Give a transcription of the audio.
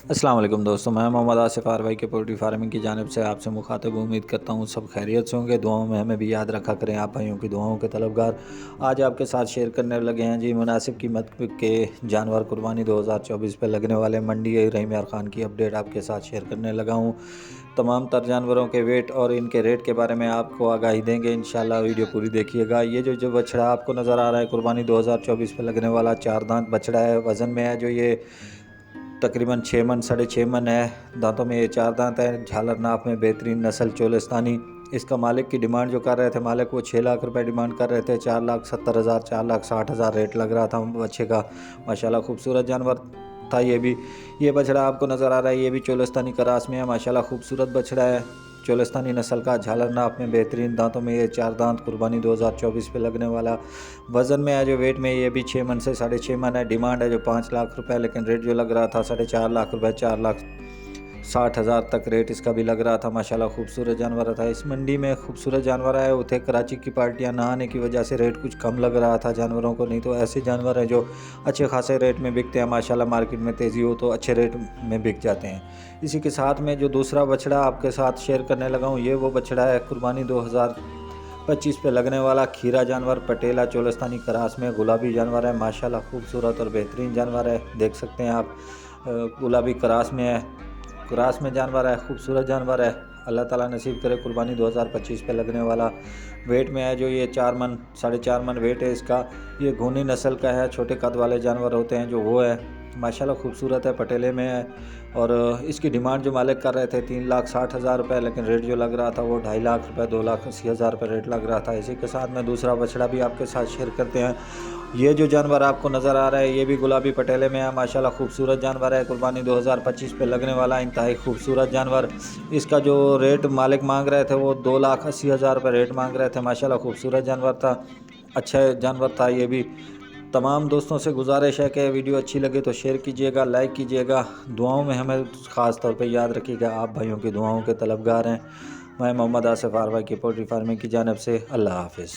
السلام علیکم دوستوں، میں محمد آصف آر وائی کے پولٹری فارمنگ کی جانب سے آپ سے مخاطب امید کرتا ہوں سب خیریت سے ہوں گے۔ دعاؤں میں ہمیں بھی یاد رکھا کریں، آپ بھائیوں کی دعاؤں کے طلبگار آج آپ کے ساتھ شیئر کرنے لگے ہیں جی مناسب قیمت کے جانور قربانی 2024 پہ لگنے والے منڈی رحیم یار خان کی اپڈیٹ آپ کے ساتھ شیئر کرنے لگا ہوں۔ تمام تر جانوروں کے ویٹ اور ان کے ریٹ کے بارے میں آپ کو آگاہی دیں گے، انشاءاللہ ویڈیو پوری دیکھیے گا۔ یہ جو بچڑا آپ کو نظر آ رہا ہے قربانی 2024 پہ لگنے والا 4 دانت بچڑا ہے، وزن میں ہے جو یہ تقریباً 6 من 6.5 من ہے، دانتوں میں یہ 4 دانت ہے، جھالر ناف میں بہترین نسل چولستانی۔ اس کا مالک کی ڈیمانڈ جو کر رہے تھے، مالک وہ 6 لاکھ روپے ڈیمانڈ کر رہے تھے، 4,70,000 4,60,000 ریٹ لگ رہا تھا بچے کا۔ ماشاءاللہ خوبصورت جانور تھا یہ بھی۔ یہ بچڑا آپ کو نظر آ رہا ہے، یہ بھی چولستانی کراس میں ہے، ماشاءاللہ خوبصورت بچڑا ہے، چولستانی نسل کا، جھالر ناف میں بہترین، دانتوں میں یہ 4 دانت، قربانی 2024 پہ لگنے والا، وزن میں ہے جو ویٹ میں یہ بھی 6 من سے 6.5 من ہے، ڈیمانڈ ہے جو 5 لاکھ روپے، لیکن ریٹ جو لگ رہا تھا 4.5 لاکھ روپے، 4,60,000 تک ریٹ اس کا بھی لگ رہا تھا۔ ماشاءاللہ خوبصورت جانور تھا۔ اس منڈی میں خوبصورت جانور آئے ہوتے، کراچی کی پارٹیاں نہ آنے کی وجہ سے ریٹ کچھ کم لگ رہا تھا جانوروں کو، نہیں تو ایسے جانور ہیں جو اچھے خاصے ریٹ میں بکتے ہیں، ماشاءاللہ مارکیٹ میں تیزی ہو تو اچھے ریٹ میں بک جاتے ہیں۔ اسی کے ساتھ میں جو دوسرا بچڑا آپ کے ساتھ شیئر کرنے لگا ہوں، یہ وہ بچڑا ہے قربانی 2025 پہ لگنے والا کھیرا جانور، پٹیلا چولستانی کراس میں، گلابی جانور ہے، ماشاءاللہ خوبصورت اور بہترین جانور ہے، دیکھ سکتے ہیں آپ، گلابی کراس میں ہے، کراس میں جانور ہے، خوبصورت جانور ہے۔ اللہ تعالیٰ نصیب کرے قربانی 2025 پہ لگنے والا، ویٹ میں ہے جو یہ 4 من 4.5 من ویٹ ہے اس کا۔ یہ گھونی نسل کا ہے، چھوٹے قد والے جانور ہوتے ہیں جو وہ ہے، ماشاءاللہ خوبصورت ہے، پٹیلے میں ہے، اور اس کی ڈیمانڈ جو مالک کر رہے تھے 3,60,000 روپے، لیکن ریٹ جو لگ رہا تھا وہ 2.5 لاکھ روپے، 2,80,000 روپے ریٹ لگ رہا تھا۔ اسی کے ساتھ میں دوسرا بچڑا بھی آپ کے ساتھ شیئر کرتے ہیں۔ یہ جو جانور آپ کو نظر آ رہا ہے، یہ بھی گلابی پٹیلے میں ہے، ماشاءاللہ خوبصورت جانور ہے، قربانی 2025 پہ لگنے والا انتہائی خوبصورت جانور۔ اس کا جو ریٹ مالک مانگ رہے تھے وہ 2,80,000 روپے ریٹ مانگ رہے تھے، ماشاءاللہ خوبصورت جانور تھا، اچھا جانور تھا یہ بھی۔ تمام دوستوں سے گزارش ہے کہ ویڈیو اچھی لگے تو شیئر کیجیے گا، لائک کیجیے گا، دعاؤں میں ہمیں خاص طور پہ یاد رکھیے گا، آپ بھائیوں کی دعاؤں کے طلبگار ہیں۔ میں محمد آصف آر وائی کی پولٹری فارمنگ کی جانب سے، اللہ حافظ۔